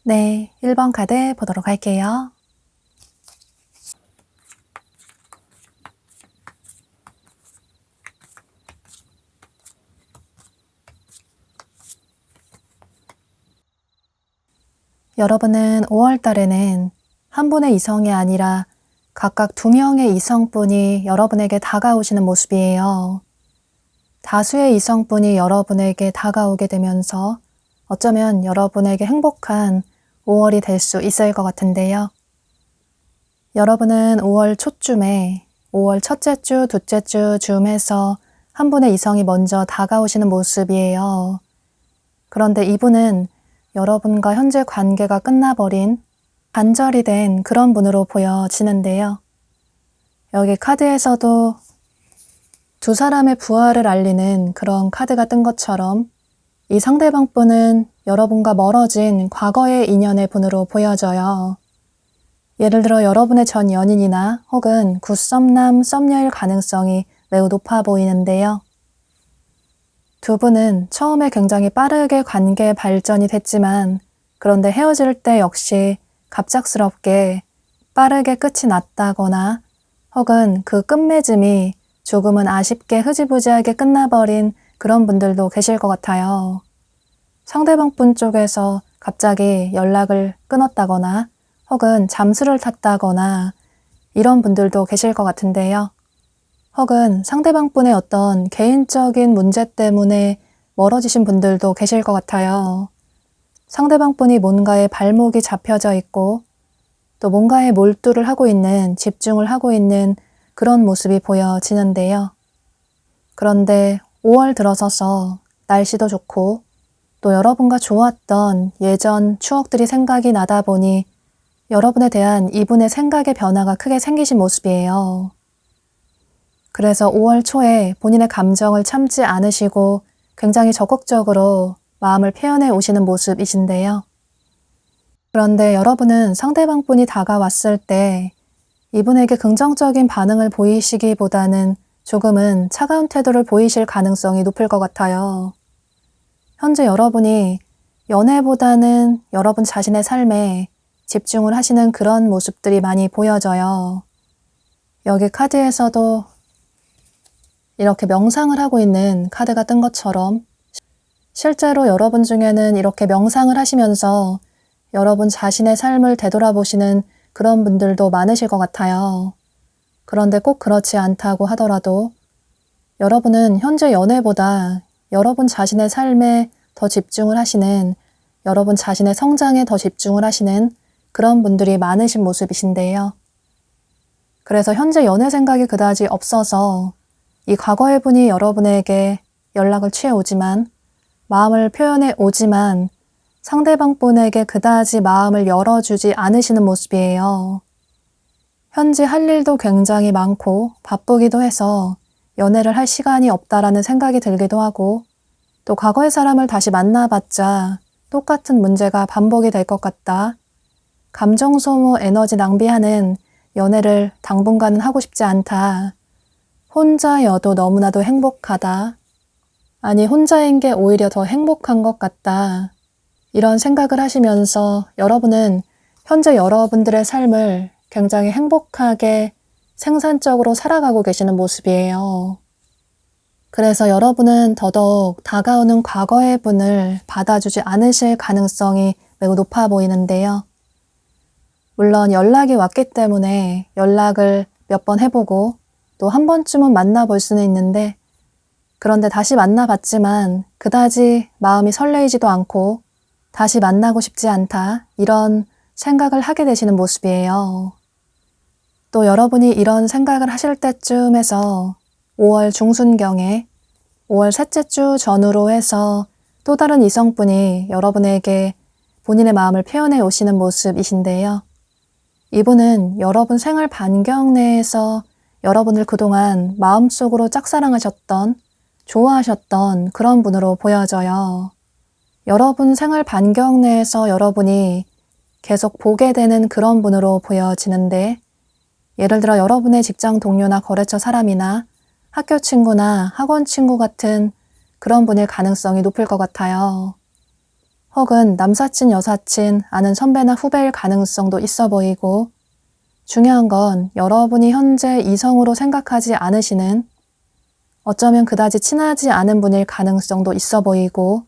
네, 1번 카드 보도록 할게요. 여러분은 5월 달에는 한 분의 이성이 아니라 각각 2명의 이성분이 여러분에게 다가오시는 모습이에요. 다수의 이성분이 여러분에게 다가오게 되면서 어쩌면 여러분에게 행복한 5월이 될 수 있을 것 같은데요. 여러분은 5월 초쯤에 5월 첫째 주, 둘째 주 즈음해서 한 분의 이성이 먼저 다가오시는 모습이에요. 그런데 이분은 여러분과 현재 관계가 끝나버린 단절이 된 그런 분으로 보여지는데요. 여기 카드에서도 두 사람의 부활을 알리는 그런 카드가 뜬 것처럼 이 상대방 분은 여러분과 멀어진 과거의 인연의 분으로 보여져요. 예를 들어 여러분의 전 연인이나 혹은 굿썸남, 썸녀일 가능성이 매우 높아 보이는데요. 두 분은 처음에 굉장히 빠르게 관계 발전이 됐지만 그런데 헤어질 때 역시 갑작스럽게 빠르게 끝이 났다거나 혹은 그 끝맺음이 조금은 아쉽게 흐지부지하게 끝나버린 그런 분들도 계실 것 같아요. 상대방 분 쪽에서 갑자기 연락을 끊었다거나 혹은 잠수를 탔다거나 이런 분들도 계실 것 같은데요. 혹은 상대방 분의 어떤 개인적인 문제 때문에 멀어지신 분들도 계실 것 같아요. 상대방 분이 뭔가에 발목이 잡혀져 있고 또 뭔가에 몰두를 하고 있는, 집중을 하고 있는 그런 모습이 보여지는데요. 그런데 5월 들어서서 날씨도 좋고 또 여러분과 좋았던 예전 추억들이 생각이 나다 보니 여러분에 대한 이분의 생각의 변화가 크게 생기신 모습이에요. 그래서 5월 초에 본인의 감정을 참지 않으시고 굉장히 적극적으로 마음을 표현해 오시는 모습이신데요. 그런데 여러분은 상대방 분이 다가왔을 때 이분에게 긍정적인 반응을 보이시기보다는 조금은 차가운 태도를 보이실 가능성이 높을 것 같아요. 현재 여러분이 연애보다는 여러분 자신의 삶에 집중을 하시는 그런 모습들이 많이 보여져요. 여기 카드에서도 이렇게 명상을 하고 있는 카드가 뜬 것처럼 실제로 여러분 중에는 이렇게 명상을 하시면서 여러분 자신의 삶을 되돌아보시는 그런 분들도 많으실 것 같아요. 그런데 꼭 그렇지 않다고 하더라도 여러분은 현재 연애보다 여러분 자신의 삶에 더 집중을 하시는, 여러분 자신의 성장에 더 집중을 하시는 그런 분들이 많으신 모습이신데요. 그래서 현재 연애 생각이 그다지 없어서 이 과거의 분이 여러분에게 연락을 취해 오지만, 마음을 표현해 오지만 상대방 분에게 그다지 마음을 열어주지 않으시는 모습이에요. 현재 할 일도 굉장히 많고 바쁘기도 해서 연애를 할 시간이 없다라는 생각이 들기도 하고 또 과거의 사람을 다시 만나봤자 똑같은 문제가 반복이 될 것 같다. 감정 소모, 에너지 낭비하는 연애를 당분간은 하고 싶지 않다. 혼자여도 너무나도 행복하다. 아니, 혼자인 게 오히려 더 행복한 것 같다. 이런 생각을 하시면서 여러분은 현재 여러분들의 삶을 굉장히 행복하게 생산적으로 살아가고 계시는 모습이에요. 그래서 여러분은 더더욱 다가오는 과거의 분을 받아주지 않으실 가능성이 매우 높아 보이는데요. 물론 연락이 왔기 때문에 연락을 몇 번 해보고 또 한 번쯤은 만나볼 수는 있는데, 그런데 다시 만나봤지만 그다지 마음이 설레이지도 않고 다시 만나고 싶지 않다, 이런 생각을 하게 되시는 모습이에요. 또 여러분이 이런 생각을 하실 때쯤에서 5월 중순경에 5월 셋째 주 전후로 해서 또 다른 이성분이 여러분에게 본인의 마음을 표현해 오시는 모습이신데요. 이분은 여러분 생활 반경 내에서 여러분을 그동안 마음속으로 짝사랑하셨던, 좋아하셨던 그런 분으로 보여져요. 여러분 생활 반경 내에서 여러분이 계속 보게 되는 그런 분으로 보여지는데, 예를 들어 여러분의 직장 동료나 거래처 사람이나 학교 친구나 학원 친구 같은 그런 분일 가능성이 높을 것 같아요. 혹은 남사친, 여사친, 아는 선배나 후배일 가능성도 있어 보이고, 중요한 건 여러분이 현재 이성으로 생각하지 않으시는, 어쩌면 그다지 친하지 않은 분일 가능성도 있어 보이고,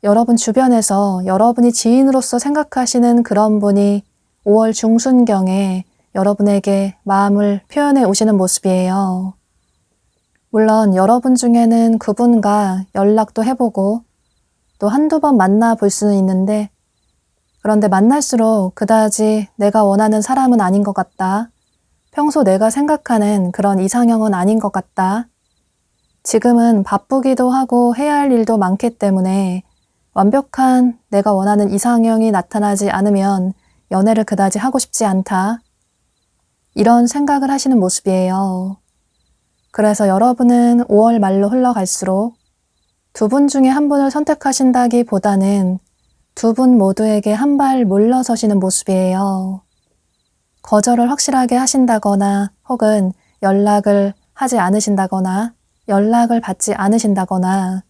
여러분 주변에서 여러분이 지인으로서 생각하시는 그런 분이 5월 중순경에 여러분에게 마음을 표현해 오시는 모습이에요. 물론 여러분 중에는 그분과 연락도 해보고 또 한두 번 만나볼 수는 있는데, 그런데 만날수록 그다지 내가 원하는 사람은 아닌 것 같다, 평소 내가 생각하는 그런 이상형은 아닌 것 같다, 지금은 바쁘기도 하고 해야 할 일도 많기 때문에 완벽한 내가 원하는 이상형이 나타나지 않으면 연애를 그다지 하고 싶지 않다, 이런 생각을 하시는 모습이에요. 그래서 여러분은 5월 말로 흘러갈수록 두 분 중에 한 분을 선택하신다기보다는 두 분 모두에게 한 발 물러서시는 모습이에요. 거절을 확실하게 하신다거나 혹은 연락을 하지 않으신다거나 연락을 받지 않으신다거나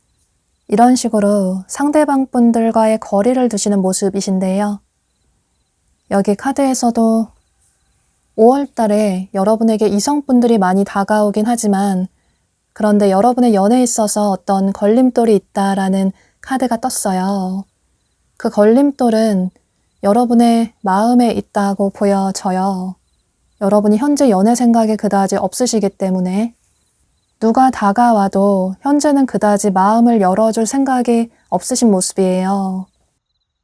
이런 식으로 상대방 분들과의 거리를 두시는 모습이신데요. 여기 카드에서도 5월 달에 여러분에게 이성분들이 많이 다가오긴 하지만, 그런데 여러분의 연애에 있어서 어떤 걸림돌이 있다라는 카드가 떴어요. 그 걸림돌은 여러분의 마음에 있다고 보여져요. 여러분이 현재 연애 생각이 그다지 없으시기 때문에 누가 다가와도 현재는 그다지 마음을 열어줄 생각이 없으신 모습이에요.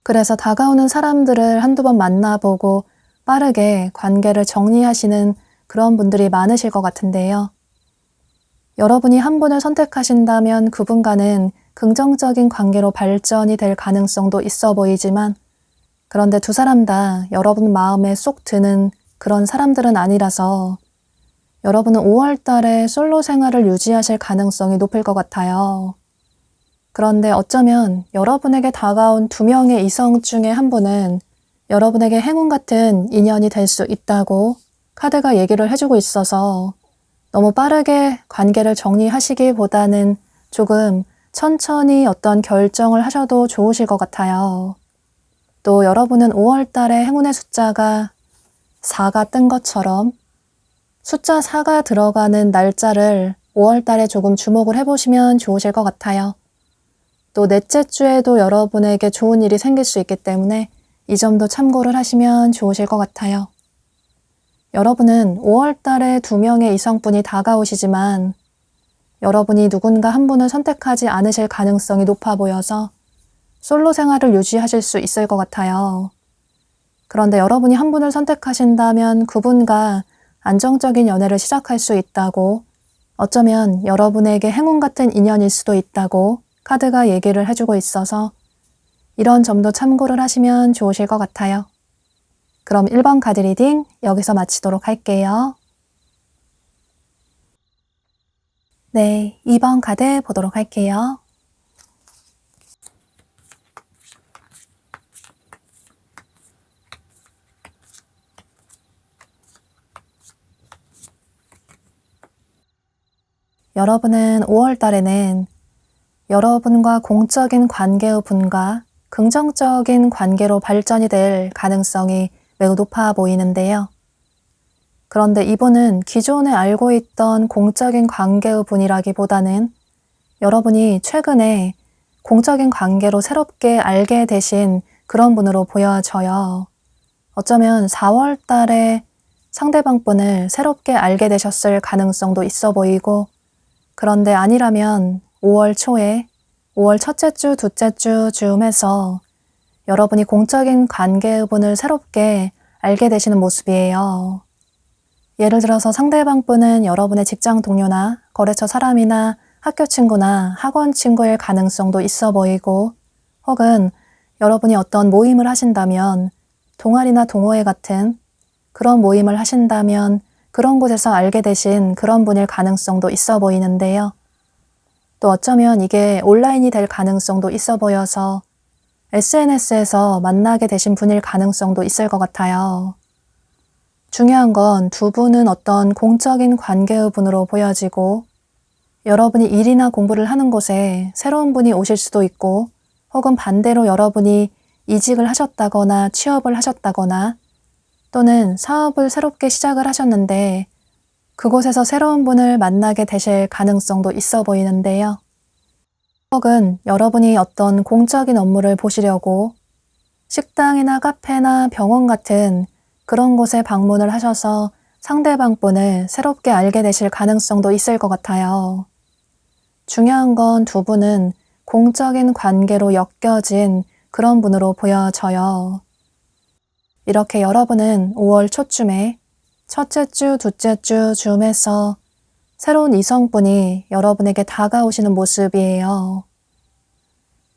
그래서 다가오는 사람들을 한두 번 만나보고 빠르게 관계를 정리하시는 그런 분들이 많으실 것 같은데요. 여러분이 한 분을 선택하신다면 그분과는 긍정적인 관계로 발전이 될 가능성도 있어 보이지만, 그런데 두 사람 다 여러분 마음에 쏙 드는 그런 사람들은 아니라서 여러분은 5월 달에 솔로 생활을 유지하실 가능성이 높을 것 같아요. 그런데 어쩌면 여러분에게 다가온 2명의 이성 중에 한 분은 여러분에게 행운 같은 인연이 될 수 있다고 카드가 얘기를 해주고 있어서 너무 빠르게 관계를 정리하시기보다는 조금 천천히 어떤 결정을 하셔도 좋으실 것 같아요. 또 여러분은 5월 달에 행운의 숫자가 4가 뜬 것처럼 숫자 4가 들어가는 날짜를 5월 달에 조금 주목을 해보시면 좋으실 것 같아요. 또 넷째 주에도 여러분에게 좋은 일이 생길 수 있기 때문에 이 점도 참고를 하시면 좋으실 것 같아요. 여러분은 5월 달에 2명의 이성분이 다가오시지만 여러분이 누군가 한 분을 선택하지 않으실 가능성이 높아 보여서 솔로 생활을 유지하실 수 있을 것 같아요. 그런데 여러분이 한 분을 선택하신다면 그분과 안정적인 연애를 시작할 수 있다고, 어쩌면 여러분에게 행운 같은 인연일 수도 있다고 카드가 얘기를 해주고 있어서 이런 점도 참고를 하시면 좋으실 것 같아요. 그럼 1번 카드 리딩 여기서 마치도록 할게요. 네, 2번 카드 보도록 할게요. 여러분은 5월 달에는 여러분과 공적인 관계의 분과 긍정적인 관계로 발전이 될 가능성이 매우 높아 보이는데요. 그런데 이분은 기존에 알고 있던 공적인 관계의 분이라기보다는 여러분이 최근에 공적인 관계로 새롭게 알게 되신 그런 분으로 보여져요. 어쩌면 4월 달에 상대방 분을 새롭게 알게 되셨을 가능성도 있어 보이고, 그런데 아니라면 5월 초에 5월 첫째 주, 둘째 주 즈음에서 여러분이 공적인 관계의 분을 새롭게 알게 되시는 모습이에요. 예를 들어서 상대방 분은 여러분의 직장 동료나 거래처 사람이나 학교 친구나 학원 친구일 가능성도 있어 보이고, 혹은 여러분이 어떤 모임을 하신다면 동아리나 동호회 같은 그런 모임을 하신다면 그런 곳에서 알게 되신 그런 분일 가능성도 있어 보이는데요. 또 어쩌면 이게 온라인이 될 가능성도 있어 보여서 SNS에서 만나게 되신 분일 가능성도 있을 것 같아요. 중요한 건 두 분은 어떤 공적인 관계의 분으로 보여지고, 여러분이 일이나 공부를 하는 곳에 새로운 분이 오실 수도 있고, 혹은 반대로 여러분이 이직을 하셨다거나 취업을 하셨다거나 또는 사업을 새롭게 시작을 하셨는데 그곳에서 새로운 분을 만나게 되실 가능성도 있어 보이는데요. 혹은 여러분이 어떤 공적인 업무를 보시려고 식당이나 카페나 병원 같은 그런 곳에 방문을 하셔서 상대방 분을 새롭게 알게 되실 가능성도 있을 것 같아요. 중요한 건 두 분은 공적인 관계로 엮여진 그런 분으로 보여져요. 이렇게 여러분은 5월 초쯤에 첫째 주, 둘째 주 즈음에서 새로운 이성분이 여러분에게 다가오시는 모습이에요.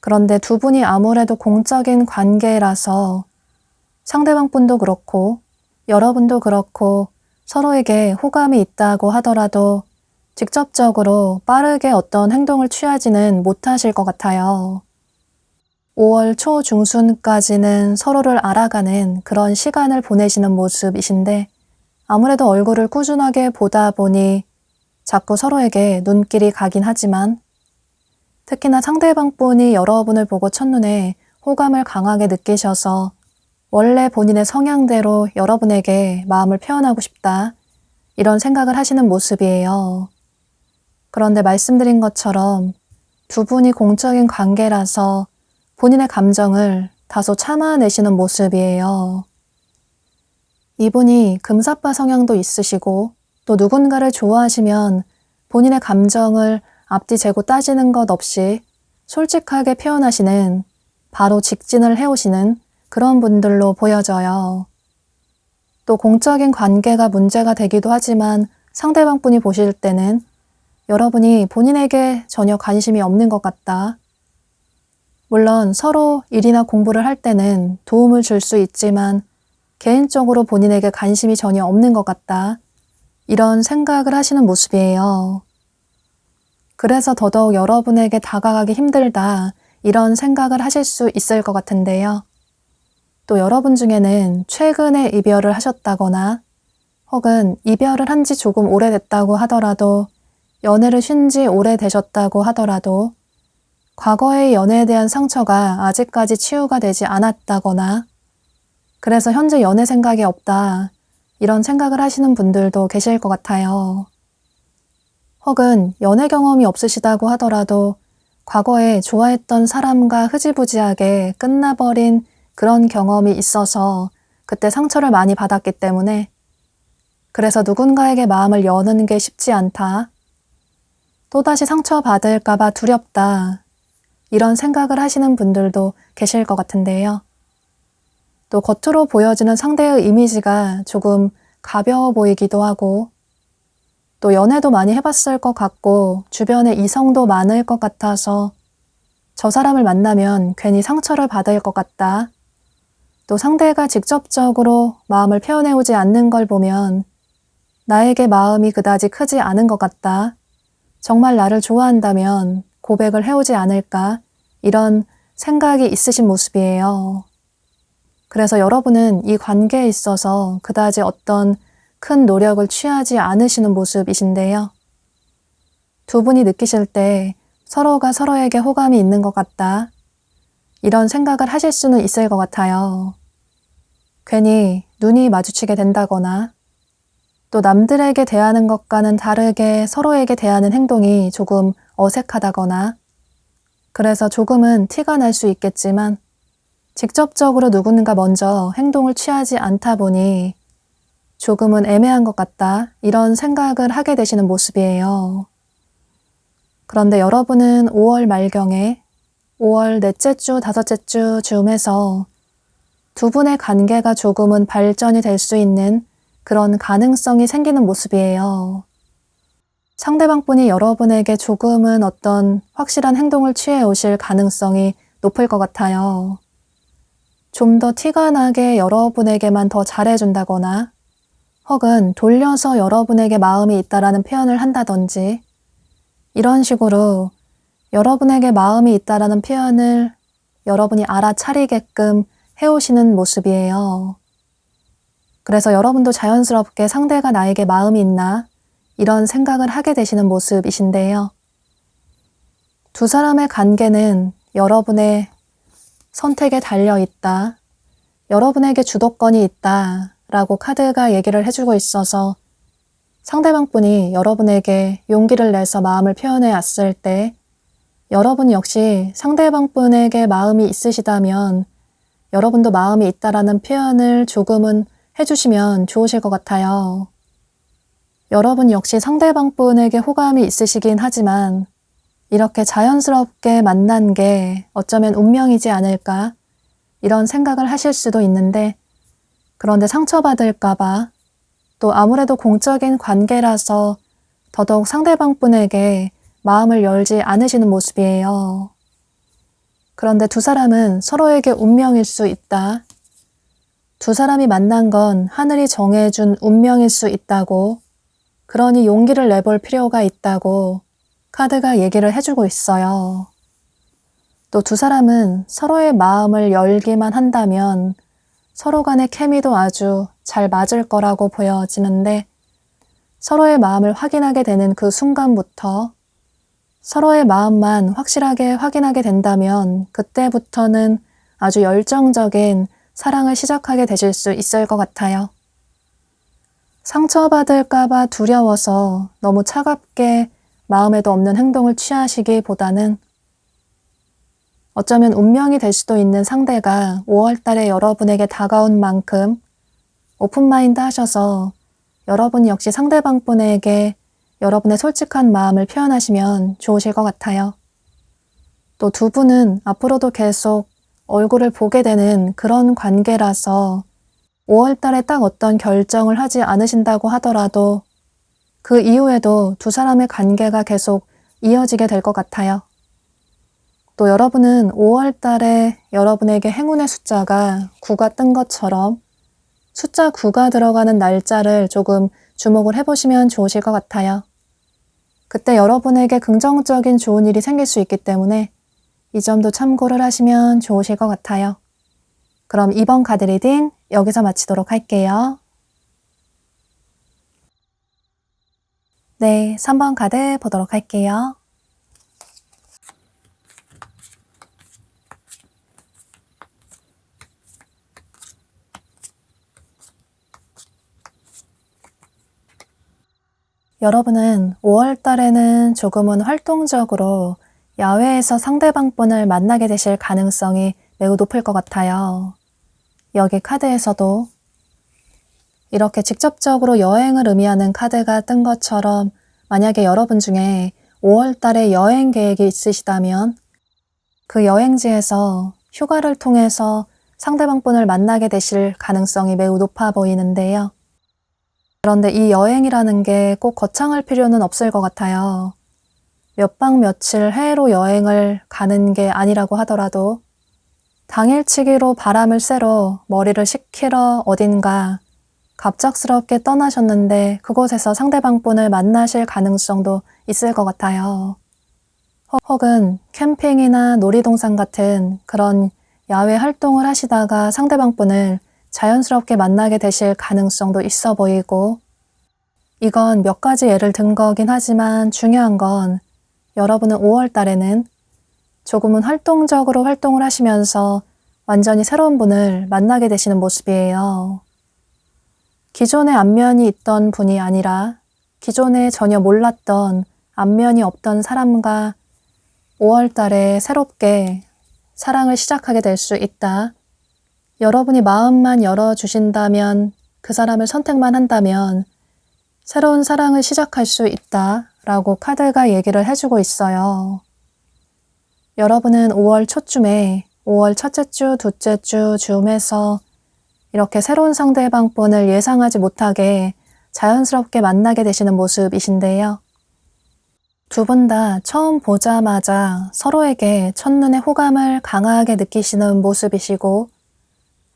그런데 두 분이 아무래도 공적인 관계라서 상대방 분도 그렇고 여러분도 그렇고 서로에게 호감이 있다고 하더라도 직접적으로 빠르게 어떤 행동을 취하지는 못하실 것 같아요. 5월 초 중순까지는 서로를 알아가는 그런 시간을 보내시는 모습이신데 아무래도 얼굴을 꾸준하게 보다 보니 자꾸 서로에게 눈길이 가긴 하지만 특히나 상대방 분이 여러분을 보고 첫눈에 호감을 강하게 느끼셔서 원래 본인의 성향대로 여러분에게 마음을 표현하고 싶다 이런 생각을 하시는 모습이에요. 그런데 말씀드린 것처럼 두 분이 공적인 관계라서 본인의 감정을 다소 참아내시는 모습이에요. 이분이 금사빠 성향도 있으시고 또 누군가를 좋아하시면 본인의 감정을 앞뒤 재고 따지는 것 없이 솔직하게 표현하시는 바로 직진을 해오시는 그런 분들로 보여져요. 또 공적인 관계가 문제가 되기도 하지만 상대방 분이 보실 때는 여러분이 본인에게 전혀 관심이 없는 것 같다. 물론 서로 일이나 공부를 할 때는 도움을 줄 수 있지만 개인적으로 본인에게 관심이 전혀 없는 것 같다. 이런 생각을 하시는 모습이에요. 그래서 더더욱 여러분에게 다가가기 힘들다. 이런 생각을 하실 수 있을 것 같은데요. 또 여러분 중에는 최근에 이별을 하셨다거나 혹은 이별을 한 지 조금 오래됐다고 하더라도 연애를 쉰 지 오래되셨다고 하더라도 과거의 연애에 대한 상처가 아직까지 치유가 되지 않았다거나 그래서 현재 연애 생각이 없다 이런 생각을 하시는 분들도 계실 것 같아요. 혹은 연애 경험이 없으시다고 하더라도 과거에 좋아했던 사람과 흐지부지하게 끝나버린 그런 경험이 있어서 그때 상처를 많이 받았기 때문에 그래서 누군가에게 마음을 여는 게 쉽지 않다. 또다시 상처받을까봐 두렵다. 이런 생각을 하시는 분들도 계실 것 같은데요. 또 겉으로 보여지는 상대의 이미지가 조금 가벼워 보이기도 하고 또 연애도 많이 해봤을 것 같고 주변에 이성도 많을 것 같아서 저 사람을 만나면 괜히 상처를 받을 것 같다. 또 상대가 직접적으로 마음을 표현해오지 않는 걸 보면 나에게 마음이 그다지 크지 않은 것 같다. 정말 나를 좋아한다면 고백을 해오지 않을까? 이런 생각이 있으신 모습이에요. 그래서 여러분은 이 관계에 있어서 그다지 어떤 큰 노력을 취하지 않으시는 모습이신데요. 두 분이 느끼실 때 서로가 서로에게 호감이 있는 것 같다. 이런 생각을 하실 수는 있을 것 같아요. 괜히 눈이 마주치게 된다거나 또 남들에게 대하는 것과는 다르게 서로에게 대하는 행동이 조금 어색하다거나 그래서 조금은 티가 날 수 있겠지만 직접적으로 누군가 먼저 행동을 취하지 않다 보니 조금은 애매한 것 같다, 이런 생각을 하게 되시는 모습이에요. 그런데 여러분은 5월 말경에 5월 넷째 주, 다섯째 주 즈음에서 두 분의 관계가 조금은 발전이 될 수 있는 그런 가능성이 생기는 모습이에요. 상대방 분이 여러분에게 조금은 어떤 확실한 행동을 취해 오실 가능성이 높을 것 같아요. 좀 더 티가 나게 여러분에게만 더 잘해준다거나 혹은 돌려서 여러분에게 마음이 있다라는 표현을 한다든지 이런 식으로 여러분에게 마음이 있다라는 표현을 여러분이 알아차리게끔 해오시는 모습이에요. 그래서 여러분도 자연스럽게 상대가 나에게 마음이 있나? 이런 생각을 하게 되시는 모습이신데요. 두 사람의 관계는 여러분의 선택에 달려 있다. 여러분에게 주도권이 있다. 라고 카드가 얘기를 해주고 있어서 상대방 분이 여러분에게 용기를 내서 마음을 표현해 왔을 때 여러분 역시 상대방 분에게 마음이 있으시다면 여러분도 마음이 있다라는 표현을 조금은 해주시면 좋으실 것 같아요. 여러분 역시 상대방 분에게 호감이 있으시긴 하지만 이렇게 자연스럽게 만난 게 어쩌면 운명이지 않을까 이런 생각을 하실 수도 있는데 그런데 상처받을까봐 또 아무래도 공적인 관계라서 더더욱 상대방 분에게 마음을 열지 않으시는 모습이에요. 그런데 두 사람은 서로에게 운명일 수 있다. 두 사람이 만난 건 하늘이 정해준 운명일 수 있다고, 그러니 용기를 내볼 필요가 있다고 카드가 얘기를 해주고 있어요. 또 두 사람은 서로의 마음을 열기만 한다면 서로 간의 케미도 아주 잘 맞을 거라고 보여지는데 서로의 마음을 확인하게 되는 그 순간부터 서로의 마음만 확실하게 확인하게 된다면 그때부터는 아주 열정적인 사랑을 시작하게 되실 수 있을 것 같아요. 상처받을까봐 두려워서 너무 차갑게 마음에도 없는 행동을 취하시기보다는 어쩌면 운명이 될 수도 있는 상대가 5월 달에 여러분에게 다가온 만큼 오픈마인드 하셔서 여러분 역시 상대방 분에게 여러분의 솔직한 마음을 표현하시면 좋으실 것 같아요. 또 두 분은 앞으로도 계속 얼굴을 보게 되는 그런 관계라서 5월 달에 딱 어떤 결정을 하지 않으신다고 하더라도 그 이후에도 두 사람의 관계가 계속 이어지게 될 것 같아요. 또 여러분은 5월 달에 여러분에게 행운의 숫자가 9가 뜬 것처럼 숫자 9가 들어가는 날짜를 조금 주목을 해보시면 좋으실 것 같아요. 그때 여러분에게 긍정적인 좋은 일이 생길 수 있기 때문에 이 점도 참고를 하시면 좋으실 것 같아요. 그럼 이번 카드 리딩 여기서 마치도록 할게요. 네, 3번 카드 보도록 할게요. 여러분은 5월 달에는 조금은 활동적으로 야외에서 상대방 분을 만나게 되실 가능성이 매우 높을 것 같아요. 여기 카드에서도 이렇게 직접적으로 여행을 의미하는 카드가 뜬 것처럼 만약에 여러분 중에 5월 달에 여행 계획이 있으시다면 그 여행지에서 휴가를 통해서 상대방 분을 만나게 되실 가능성이 매우 높아 보이는데요. 그런데 이 여행이라는 게 꼭 거창할 필요는 없을 것 같아요. 몇 박 며칠 해외로 여행을 가는 게 아니라고 하더라도 당일치기로 바람을 쐬러 머리를 식히러 어딘가 갑작스럽게 떠나셨는데 그곳에서 상대방 분을 만나실 가능성도 있을 것 같아요. 혹은 캠핑이나 놀이동산 같은 그런 야외 활동을 하시다가 상대방 분을 자연스럽게 만나게 되실 가능성도 있어 보이고 이건 몇 가지 예를 든 거긴 하지만 중요한 건 여러분은 5월 달에는 조금은 활동적으로 활동을 하시면서 완전히 새로운 분을 만나게 되시는 모습이에요. 기존에 안면이 있던 분이 아니라 기존에 전혀 몰랐던 안면이 없던 사람과 5월 달에 새롭게 사랑을 시작하게 될 수 있다. 여러분이 마음만 열어주신다면, 그 사람을 선택만 한다면 새로운 사랑을 시작할 수 있다 라고 카드가 얘기를 해주고 있어요. 여러분은 5월 초쯤에 5월 첫째 주, 둘째 주 즈음에서 이렇게 새로운 상대방분을 예상하지 못하게 자연스럽게 만나게 되시는 모습이신데요. 두 분 다 처음 보자마자 서로에게 첫눈에 호감을 강하게 느끼시는 모습이시고,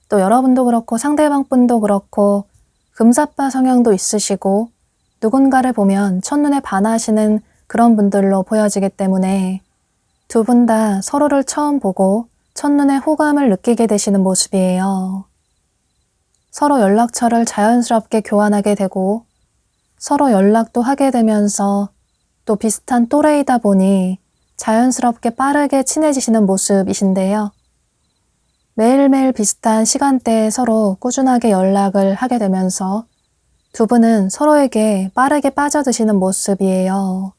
또 여러분도 그렇고 상대방분도 그렇고 금사빠 성향도 있으시고 누군가를 보면 첫눈에 반하시는 그런 분들로 보여지기 때문에 두 분 다 서로를 처음 보고 첫눈에 호감을 느끼게 되시는 모습이에요. 서로 연락처를 자연스럽게 교환하게 되고 서로 연락도 하게 되면서 또 비슷한 또래이다 보니 자연스럽게 빠르게 친해지시는 모습이신데요. 매일매일 비슷한 시간대에 서로 꾸준하게 연락을 하게 되면서 두 분은 서로에게 빠르게 빠져드시는 모습이에요.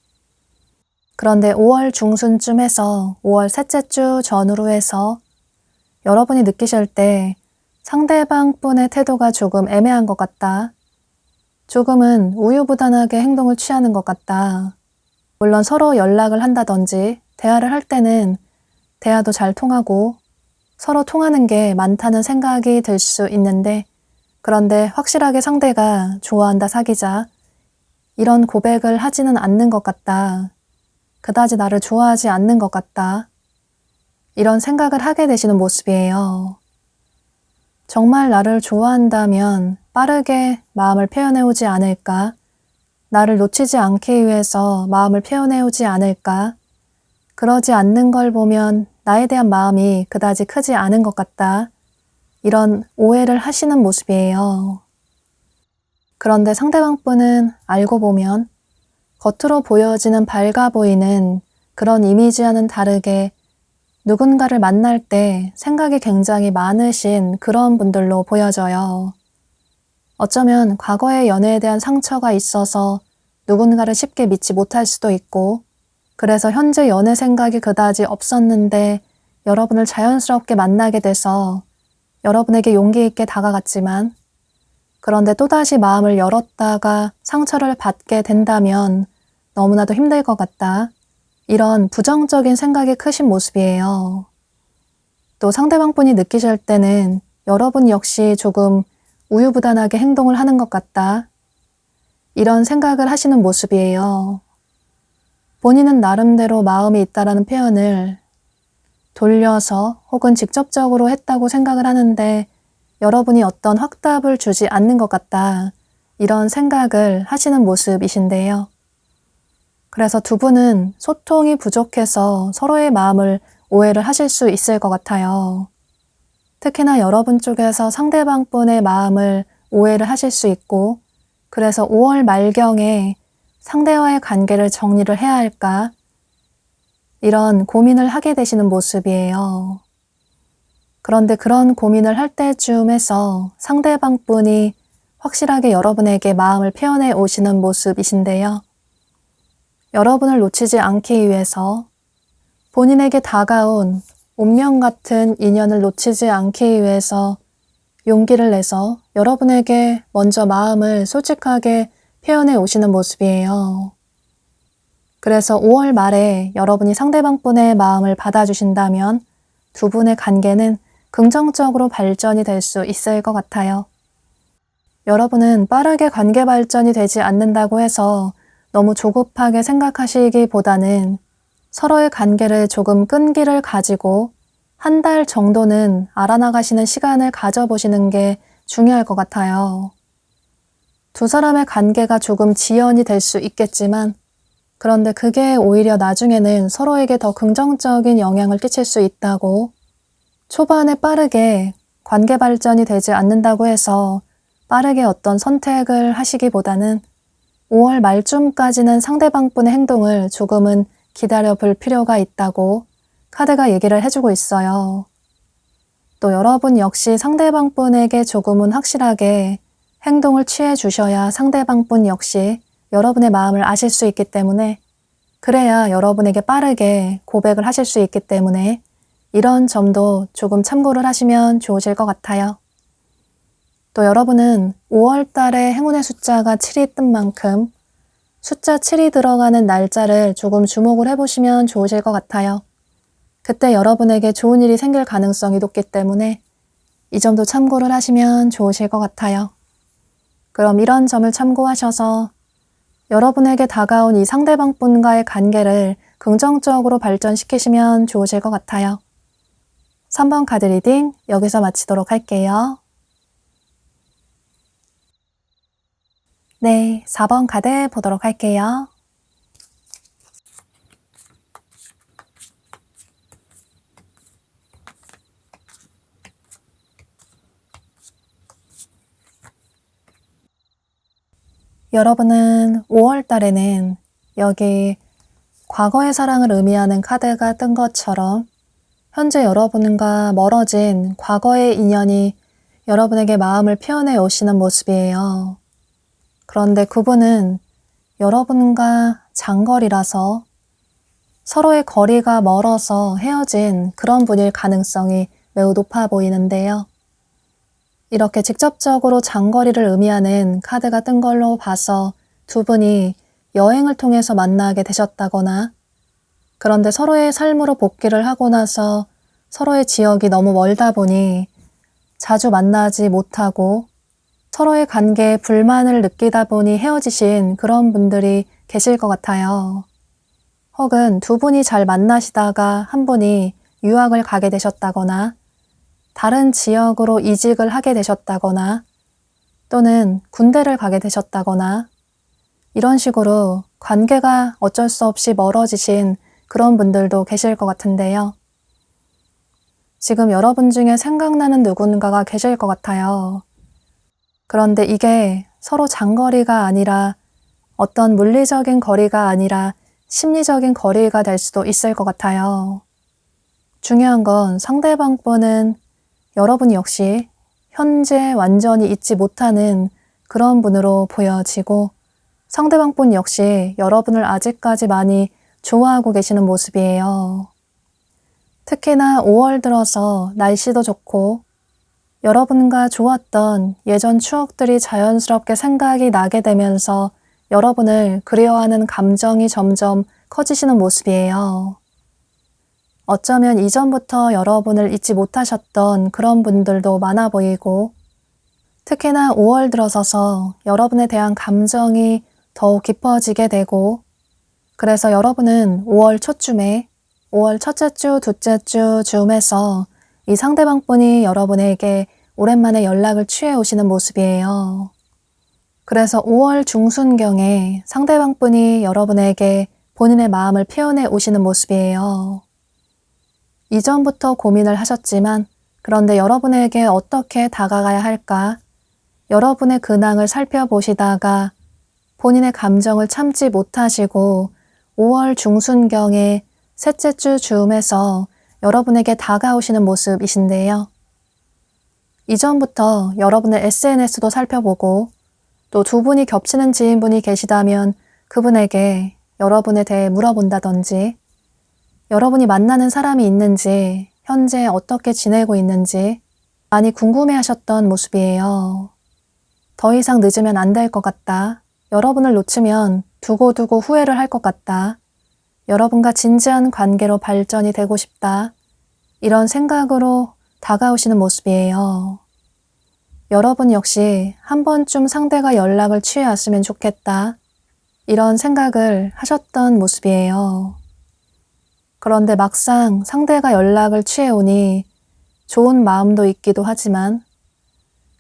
그런데 5월 중순쯤에서 5월 셋째 주 전후로 해서 여러분이 느끼실 때 상대방 분의 태도가 조금 애매한 것 같다. 조금은 우유부단하게 행동을 취하는 것 같다. 물론 서로 연락을 한다든지 대화를 할 때는 대화도 잘 통하고 서로 통하는 게 많다는 생각이 들 수 있는데, 그런데 확실하게 상대가 좋아한다, 사귀자 이런 고백을 하지는 않는 것 같다. 그다지 나를 좋아하지 않는 것 같다. 이런 생각을 하게 되시는 모습이에요. 정말 나를 좋아한다면 빠르게 마음을 표현해 오지 않을까? 나를 놓치지 않기 위해서 마음을 표현해 오지 않을까? 그러지 않는 걸 보면 나에 대한 마음이 그다지 크지 않은 것 같다. 이런 오해를 하시는 모습이에요. 그런데 상대방 분은 알고 보면 겉으로 보여지는 밝아 보이는 그런 이미지와는 다르게 누군가를 만날 때 생각이 굉장히 많으신 그런 분들로 보여져요. 어쩌면 과거의 연애에 대한 상처가 있어서 누군가를 쉽게 믿지 못할 수도 있고, 그래서 현재 연애 생각이 그다지 없었는데 여러분을 자연스럽게 만나게 돼서 여러분에게 용기 있게 다가갔지만, 그런데 또다시 마음을 열었다가 상처를 받게 된다면 너무나도 힘들 것 같다. 이런 부정적인 생각이 크신 모습이에요. 또 상대방 분이 느끼실 때는 여러분 역시 조금 우유부단하게 행동을 하는 것 같다. 이런 생각을 하시는 모습이에요. 본인은 나름대로 마음이 있다라는 표현을 돌려서 혹은 직접적으로 했다고 생각을 하는데 여러분이 어떤 확답을 주지 않는 것 같다. 이런 생각을 하시는 모습이신데요. 그래서 두 분은 소통이 부족해서 서로의 마음을 오해를 하실 수 있을 것 같아요. 특히나 여러분 쪽에서 상대방 분의 마음을 오해를 하실 수 있고, 그래서 5월 말경에 상대와의 관계를 정리를 해야 할까? 이런 고민을 하게 되시는 모습이에요. 그런데 그런 고민을 할 때쯤에서 상대방 분이 확실하게 여러분에게 마음을 표현해 오시는 모습이신데요. 여러분을 놓치지 않기 위해서 본인에게 다가온 운명 같은 인연을 놓치지 않기 위해서 용기를 내서 여러분에게 먼저 마음을 솔직하게 표현해 오시는 모습이에요. 그래서 5월 말에 여러분이 상대방 분의 마음을 받아주신다면 두 분의 관계는 긍정적으로 발전이 될 수 있을 것 같아요. 여러분은 빠르게 관계 발전이 되지 않는다고 해서 너무 조급하게 생각하시기보다는 서로의 관계를 조금 끈기를 가지고 한 달 정도는 알아나가시는 시간을 가져보시는 게 중요할 것 같아요. 두 사람의 관계가 조금 지연이 될 수 있겠지만, 그런데 그게 오히려 나중에는 서로에게 더 긍정적인 영향을 끼칠 수 있다고, 초반에 빠르게 관계 발전이 되지 않는다고 해서 빠르게 어떤 선택을 하시기보다는 5월 말쯤까지는 상대방 분의 행동을 조금은 기다려 볼 필요가 있다고 카드가 얘기를 해주고 있어요. 또 여러분 역시 상대방 분에게 조금은 확실하게 행동을 취해 주셔야 상대방 분 역시 여러분의 마음을 아실 수 있기 때문에, 그래야 여러분에게 빠르게 고백을 하실 수 있기 때문에 이런 점도 조금 참고를 하시면 좋으실 것 같아요. 또 여러분은 5월 달에 행운의 숫자가 7이 뜬 만큼 숫자 7이 들어가는 날짜를 조금 주목을 해보시면 좋으실 것 같아요. 그때 여러분에게 좋은 일이 생길 가능성이 높기 때문에 이 점도 참고를 하시면 좋으실 것 같아요. 그럼 이런 점을 참고하셔서 여러분에게 다가온 이 상대방 분과의 관계를 긍정적으로 발전시키시면 좋으실 것 같아요. 3번 카드 리딩 여기서 마치도록 할게요. 네, 4번 카드 보도록 할게요. 여러분은 5월 달에는 여기 과거의 사랑을 의미하는 카드가 뜬 것처럼 현재 여러분과 멀어진 과거의 인연이 여러분에게 마음을 표현해 오시는 모습이에요. 그런데 그분은 여러분과 장거리라서 서로의 거리가 멀어서 헤어진 그런 분일 가능성이 매우 높아 보이는데요. 이렇게 직접적으로 장거리를 의미하는 카드가 뜬 걸로 봐서 두 분이 여행을 통해서 만나게 되셨다거나 그런데 서로의 삶으로 복귀를 하고 나서 서로의 지역이 너무 멀다 보니 자주 만나지 못하고 서로의 관계에 불만을 느끼다 보니 헤어지신 그런 분들이 계실 것 같아요. 혹은 두 분이 잘 만나시다가 한 분이 유학을 가게 되셨다거나 다른 지역으로 이직을 하게 되셨다거나 또는 군대를 가게 되셨다거나 이런 식으로 관계가 어쩔 수 없이 멀어지신 그런 분들도 계실 것 같은데요. 지금 여러분 중에 생각나는 누군가가 계실 것 같아요. 그런데 이게 서로 장거리가 아니라 어떤 물리적인 거리가 아니라 심리적인 거리가 될 수도 있을 것 같아요. 중요한 건 상대방 분은 여러분 역시 현재 완전히 잊지 못하는 그런 분으로 보여지고 상대방 분 역시 여러분을 아직까지 많이 좋아하고 계시는 모습이에요. 특히나 5월 들어서 날씨도 좋고 여러분과 좋았던 예전 추억들이 자연스럽게 생각이 나게 되면서 여러분을 그리워하는 감정이 점점 커지시는 모습이에요. 어쩌면 이전부터 여러분을 잊지 못하셨던 그런 분들도 많아 보이고 특히나 5월 들어서서 여러분에 대한 감정이 더욱 깊어지게 되고 그래서 여러분은 5월 초쯤에 5월 첫째 주, 둘째 주 즈음에서 이 상대방 분이 여러분에게 오랜만에 연락을 취해 오시는 모습이에요. 그래서 5월 중순경에 상대방 분이 여러분에게 본인의 마음을 표현해 오시는 모습이에요. 이전부터 고민을 하셨지만 그런데 여러분에게 어떻게 다가가야 할까? 여러분의 근황을 살펴보시다가 본인의 감정을 참지 못하시고 5월 중순경에 셋째 주 즈음에서 여러분에게 다가오시는 모습이신데요. 이전부터 여러분의 SNS도 살펴보고 또 두 분이 겹치는 지인분이 계시다면 그분에게 여러분에 대해 물어본다든지 여러분이 만나는 사람이 있는지 현재 어떻게 지내고 있는지 많이 궁금해하셨던 모습이에요. 더 이상 늦으면 안 될 것 같다. 여러분을 놓치면 두고두고 후회를 할 것 같다. 여러분과 진지한 관계로 발전이 되고 싶다. 이런 생각으로 다가오시는 모습이에요. 여러분 역시 한 번쯤 상대가 연락을 취해왔으면 좋겠다. 이런 생각을 하셨던 모습이에요. 그런데 막상 상대가 연락을 취해오니 좋은 마음도 있기도 하지만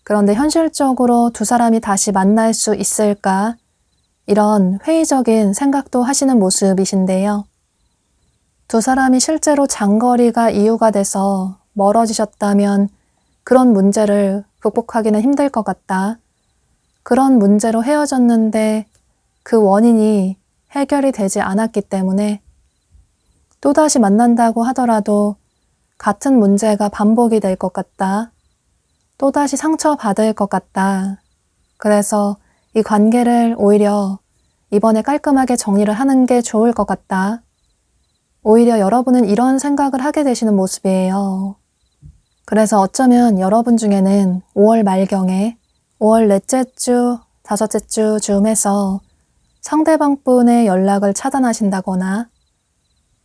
그런데 현실적으로 두 사람이 다시 만날 수 있을까? 이런 회의적인 생각도 하시는 모습이신데요. 두 사람이 실제로 장거리가 이유가 돼서 멀어지셨다면 그런 문제를 극복하기는 힘들 것 같다. 그런 문제로 헤어졌는데 그 원인이 해결이 되지 않았기 때문에 또다시 만난다고 하더라도 같은 문제가 반복이 될 것 같다. 또다시 상처받을 것 같다. 그래서 이 관계를 오히려 이번에 깔끔하게 정리를 하는 게 좋을 것 같다. 오히려 여러분은 이런 생각을 하게 되시는 모습이에요. 그래서 어쩌면 여러분 중에는 5월 말경에 5월 넷째 주, 다섯째 주 즈음에서 상대방 분의 연락을 차단하신다거나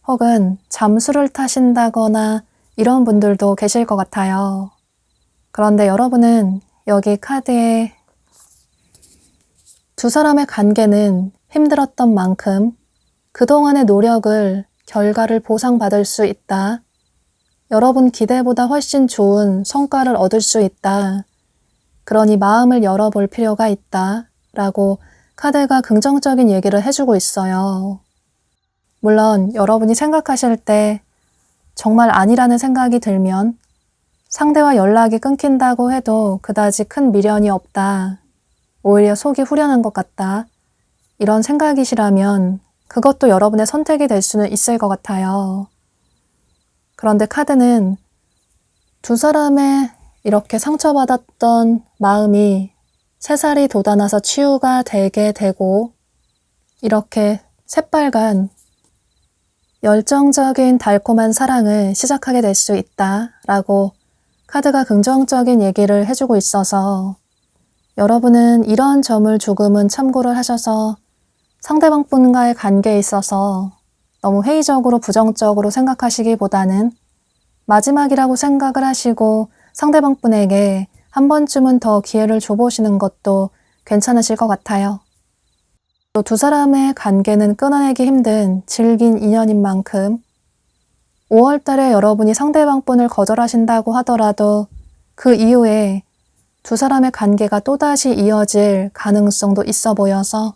혹은 잠수를 타신다거나 이런 분들도 계실 것 같아요. 그런데 여러분은 여기 카드에 두 사람의 관계는 힘들었던 만큼 그동안의 노력을 결과를 보상받을 수 있다. 여러분 기대보다 훨씬 좋은 성과를 얻을 수 있다. 그러니 마음을 열어볼 필요가 있다. 라고 카드가 긍정적인 얘기를 해주고 있어요. 물론 여러분이 생각하실 때 정말 아니라는 생각이 들면 상대와 연락이 끊긴다고 해도 그다지 큰 미련이 없다. 오히려 속이 후련한 것 같다. 이런 생각이시라면 그것도 여러분의 선택이 될 수는 있을 것 같아요. 그런데 카드는 두 사람의 이렇게 상처받았던 마음이 새살이 돋아나서 치유가 되게 되고 이렇게 새빨간 열정적인 달콤한 사랑을 시작하게 될 수 있다라고 카드가 긍정적인 얘기를 해주고 있어서 여러분은 이런 점을 조금은 참고를 하셔서 상대방 분과의 관계에 있어서 너무 회의적으로 부정적으로 생각하시기보다는 마지막이라고 생각을 하시고 상대방 분에게 한 번쯤은 더 기회를 줘보시는 것도 괜찮으실 것 같아요. 또 두 사람의 관계는 끊어내기 힘든 질긴 인연인 만큼 5월 달에 여러분이 상대방 분을 거절하신다고 하더라도 그 이후에 두 사람의 관계가 또다시 이어질 가능성도 있어 보여서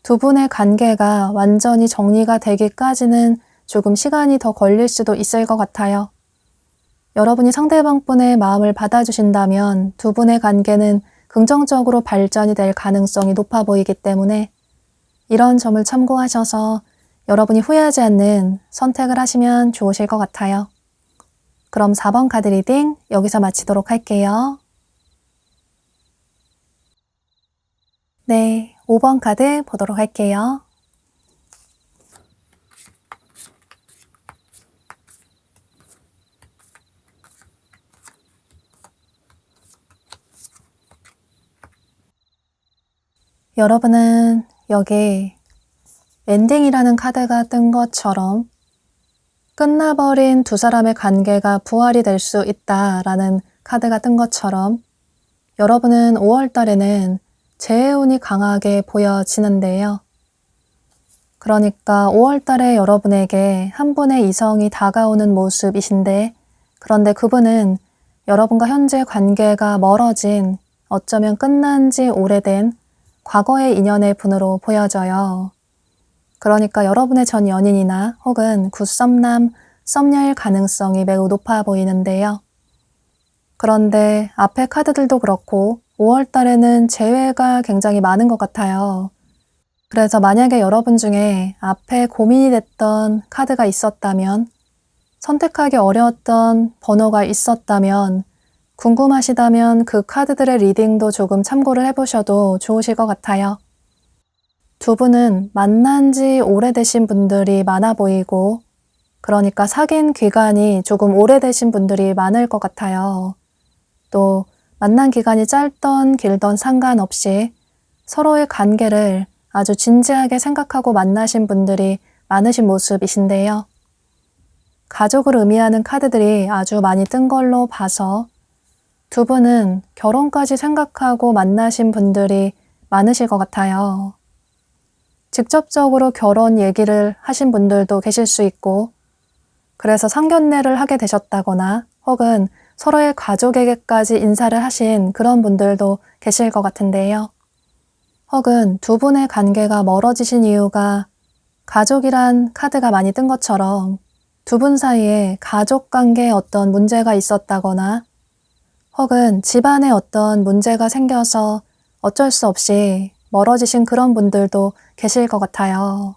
두 분의 관계가 완전히 정리가 되기까지는 조금 시간이 더 걸릴 수도 있을 것 같아요. 여러분이 상대방 분의 마음을 받아주신다면 두 분의 관계는 긍정적으로 발전이 될 가능성이 높아 보이기 때문에 이런 점을 참고하셔서 여러분이 후회하지 않는 선택을 하시면 좋으실 것 같아요. 그럼 4번 카드 리딩 여기서 마치도록 할게요. 네, 5번 카드 보도록 할게요. 여러분은 여기 엔딩이라는 카드가 뜬 것처럼 끝나버린 두 사람의 관계가 부활이 될 수 있다라는 카드가 뜬 것처럼 여러분은 5월 달에는 재해운이 강하게 보여지는데요. 그러니까 5월 달에 여러분에게 한 분의 이성이 다가오는 모습이신데 그런데 그분은 여러분과 현재 관계가 멀어진 어쩌면 끝난 지 오래된 과거의 인연의 분으로 보여져요. 그러니까 여러분의 전 연인이나 혹은 굿썸남, 썸녀일 가능성이 매우 높아 보이는데요. 그런데 앞에 카드들도 그렇고 5월 달에는 재회가 굉장히 많은 것 같아요. 그래서 만약에 여러분 중에 앞에 고민이 됐던 카드가 있었다면, 선택하기 어려웠던 번호가 있었다면, 궁금하시다면 그 카드들의 리딩도 조금 참고를 해보셔도 좋으실 것 같아요. 두 분은 만난 지 오래되신 분들이 많아 보이고, 그러니까 사귄 기간이 조금 오래되신 분들이 많을 것 같아요. 또 만난 기간이 짧던 길던 상관없이 서로의 관계를 아주 진지하게 생각하고 만나신 분들이 많으신 모습이신데요. 가족을 의미하는 카드들이 아주 많이 뜬 걸로 봐서 두 분은 결혼까지 생각하고 만나신 분들이 많으실 것 같아요. 직접적으로 결혼 얘기를 하신 분들도 계실 수 있고, 그래서 상견례를 하게 되셨다거나 혹은 서로의 가족에게까지 인사를 하신 그런 분들도 계실 것 같은데요. 혹은 두 분의 관계가 멀어지신 이유가 가족이란 카드가 많이 뜬 것처럼 두 분 사이에 가족 관계에 어떤 문제가 있었다거나 혹은 집안에 어떤 문제가 생겨서 어쩔 수 없이 멀어지신 그런 분들도 계실 것 같아요.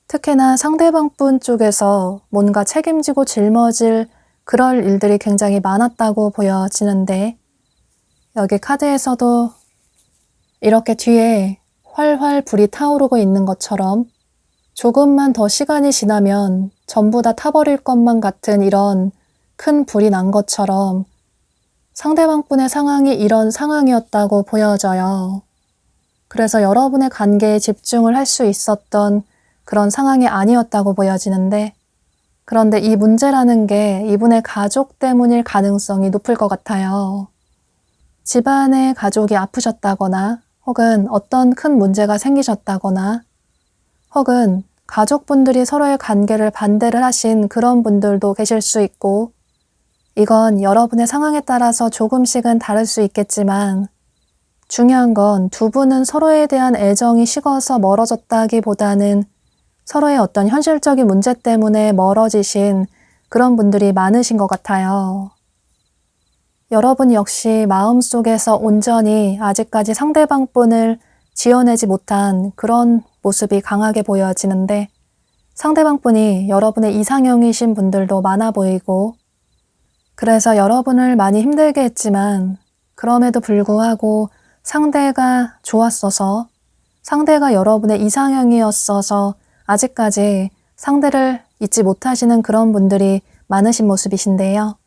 특히나 상대방 분 쪽에서 뭔가 책임지고 짊어질 그럴 일들이 굉장히 많았다고 보여지는데 여기 카드에서도 이렇게 뒤에 활활 불이 타오르고 있는 것처럼 조금만 더 시간이 지나면 전부 다 타버릴 것만 같은 이런 큰 불이 난 것처럼 상대방분의 상황이 이런 상황이었다고 보여져요. 그래서 여러분의 관계에 집중을 할 수 있었던 그런 상황이 아니었다고 보여지는데, 그런데 이 문제라는 게 이분의 가족 때문일 가능성이 높을 것 같아요. 집안의 가족이 아프셨다거나 혹은 어떤 큰 문제가 생기셨다거나 혹은 가족분들이 서로의 관계를 반대를 하신 그런 분들도 계실 수 있고, 이건 여러분의 상황에 따라서 조금씩은 다를 수 있겠지만 중요한 건 두 분은 서로에 대한 애정이 식어서 멀어졌다기보다는 서로의 어떤 현실적인 문제 때문에 멀어지신 그런 분들이 많으신 것 같아요. 여러분 역시 마음속에서 온전히 아직까지 상대방 분을 지어내지 못한 그런 모습이 강하게 보여지는데, 상대방 분이 여러분의 이상형이신 분들도 많아 보이고, 그래서 여러분을 많이 힘들게 했지만 그럼에도 불구하고 상대가 좋았어서, 상대가 여러분의 이상형이었어서 아직까지 상대를 잊지 못하시는 그런 분들이 많으신 모습이신데요.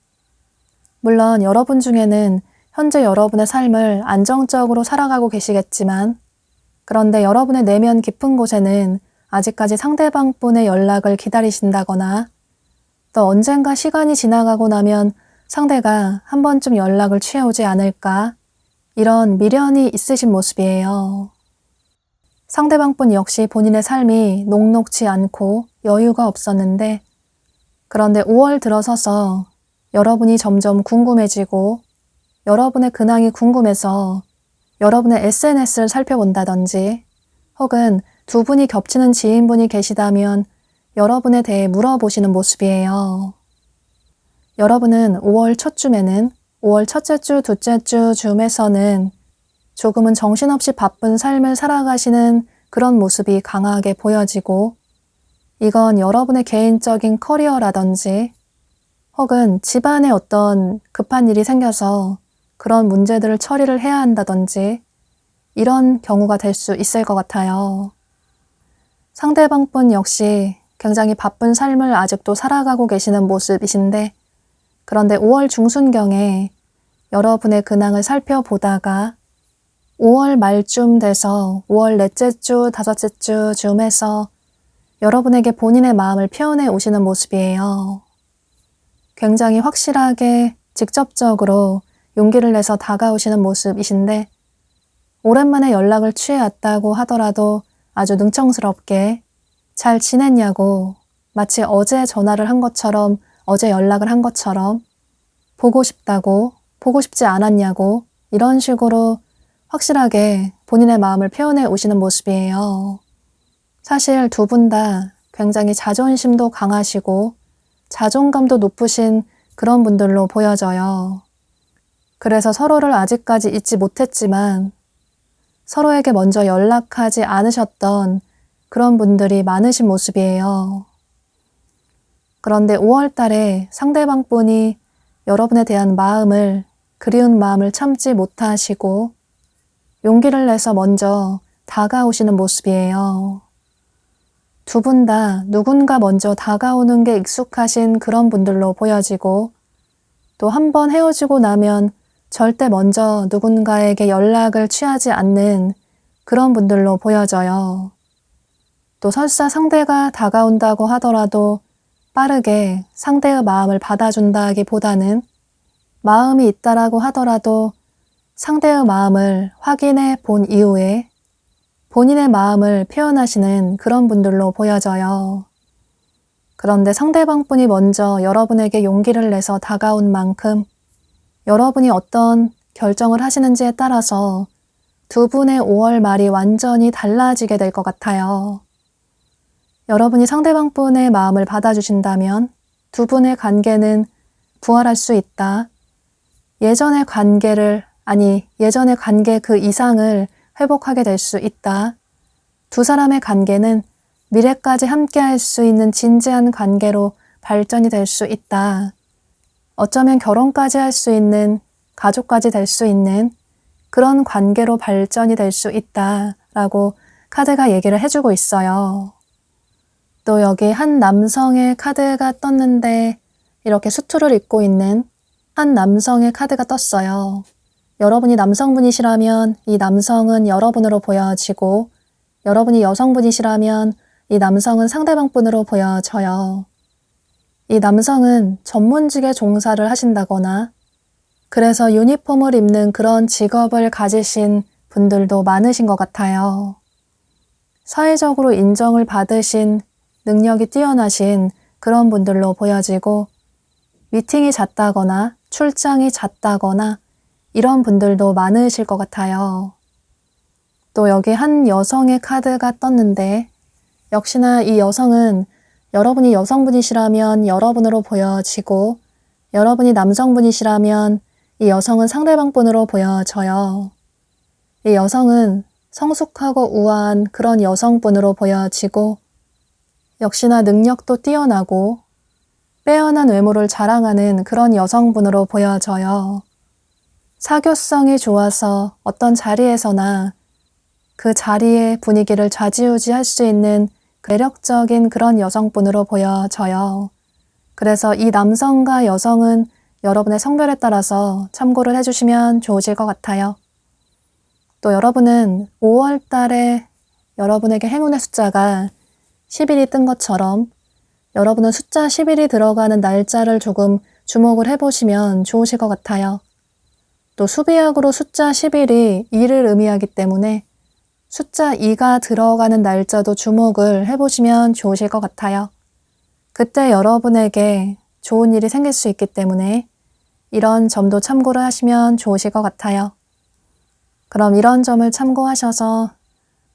물론 여러분 중에는 현재 여러분의 삶을 안정적으로 살아가고 계시겠지만, 그런데 여러분의 내면 깊은 곳에는 아직까지 상대방 분의 연락을 기다리신다거나 또 언젠가 시간이 지나가고 나면 상대가 한 번쯤 연락을 취해오지 않을까, 이런 미련이 있으신 모습이에요. 상대방 분 역시 본인의 삶이 녹록지 않고 여유가 없었는데, 그런데 5월 들어서서 여러분이 점점 궁금해지고 여러분의 근황이 궁금해서 여러분의 SNS를 살펴본다든지 혹은 두 분이 겹치는 지인분이 계시다면 여러분에 대해 물어보시는 모습이에요. 여러분은 5월 첫쯤에는 5월 첫째 주, 둘째 주 즈음에서는 조금은 정신없이 바쁜 삶을 살아가시는 그런 모습이 강하게 보여지고, 이건 여러분의 개인적인 커리어라든지 혹은 집안에 어떤 급한 일이 생겨서 그런 문제들을 처리를 해야 한다든지 이런 경우가 될 수 있을 것 같아요. 상대방 분 역시 굉장히 바쁜 삶을 아직도 살아가고 계시는 모습이신데, 그런데 5월 중순경에 여러분의 근황을 살펴보다가 5월 말쯤 돼서 5월 넷째 주, 다섯째 주 즈음에서 여러분에게 본인의 마음을 표현해 오시는 모습이에요. 굉장히 확실하게 직접적으로 용기를 내서 다가오시는 모습이신데, 오랜만에 연락을 취해왔다고 하더라도 아주 능청스럽게 잘 지냈냐고, 마치 어제 전화를 한 것처럼, 어제 연락을 한 것처럼 보고 싶다고, 보고 싶지 않았냐고, 이런 식으로 확실하게 본인의 마음을 표현해 오시는 모습이에요. 사실 두 분 다 굉장히 자존심도 강하시고 자존감도 높으신 그런 분들로 보여져요. 그래서 서로를 아직까지 잊지 못했지만 서로에게 먼저 연락하지 않으셨던 그런 분들이 많으신 모습이에요. 그런데 5월 달에 상대방 분이 여러분에 대한 마음을, 그리운 마음을 참지 못하시고 용기를 내서 먼저 다가오시는 모습이에요. 두 분 다 누군가 먼저 다가오는 게 익숙하신 그런 분들로 보여지고, 또 한 번 헤어지고 나면 절대 먼저 누군가에게 연락을 취하지 않는 그런 분들로 보여져요. 또 설사 상대가 다가온다고 하더라도 빠르게 상대의 마음을 받아준다기보다는, 마음이 있다라고 하더라도 상대의 마음을 확인해 본 이후에 본인의 마음을 표현하시는 그런 분들로 보여져요. 그런데 상대방 분이 먼저 여러분에게 용기를 내서 다가온 만큼 여러분이 어떤 결정을 하시는지에 따라서 두 분의 5월 말이 완전히 달라지게 될 것 같아요. 여러분이 상대방 분의 마음을 받아주신다면 두 분의 관계는 부활할 수 있다. 예전의 관계 그 이상을 회복하게 될 수 있다. 두 사람의 관계는 미래까지 함께할 수 있는 진지한 관계로 발전이 될 수 있다. 어쩌면 결혼까지 할 수 있는, 가족까지 될 수 있는 그런 관계로 발전이 될 수 있다라고 카드가 얘기를 해주고 있어요. 또 여기 한 남성의 카드가 떴는데 이렇게 수트를 입고 있는 한 남성의 카드가 떴어요. 여러분이 남성분이시라면 이 남성은 여러분으로 보여지고 여러분이 여성분이시라면 이 남성은 상대방 분으로 보여져요. 이 남성은 전문직에 종사를 하신다거나 그래서 유니폼을 입는 그런 직업을 가지신 분들도 많으신 것 같아요. 사회적으로 인정을 받으신 능력이 뛰어나신 그런 분들로 보여지고 미팅이 잦다거나 출장이 잦다거나 이런 분들도 많으실 것 같아요. 또 여기 한 여성의 카드가 떴는데 역시나 이 여성은 여러분이 여성분이시라면 여러분으로 보여지고 여러분이 남성분이시라면 이 여성은 상대방 분으로 보여져요. 이 여성은 성숙하고 우아한 그런 여성분으로 보여지고 역시나 능력도 뛰어나고 빼어난 외모를 자랑하는 그런 여성분으로 보여져요. 사교성이 좋아서 어떤 자리에서나 그 자리의 분위기를 좌지우지할 수 있는 매력적인 그런 여성분으로 보여져요. 그래서 이 남성과 여성은 여러분의 성별에 따라서 참고를 해주시면 좋으실 것 같아요. 또 여러분은 5월 달에 여러분에게 행운의 숫자가 10일이 뜬 것처럼 여러분은 숫자 10일이 들어가는 날짜를 조금 주목을 해보시면 좋으실 것 같아요. 또 수비약으로 숫자 10일이 2를 의미하기 때문에 숫자 2가 들어가는 날짜도 주목을 해보시면 좋으실 것 같아요. 그때 여러분에게 좋은 일이 생길 수 있기 때문에 이런 점도 참고를 하시면 좋으실 것 같아요. 그럼 이런 점을 참고하셔서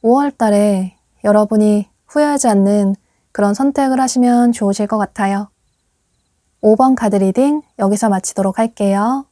5월 달에 여러분이 후회하지 않는 그런 선택을 하시면 좋으실 것 같아요. 5번 카드 리딩 여기서 마치도록 할게요.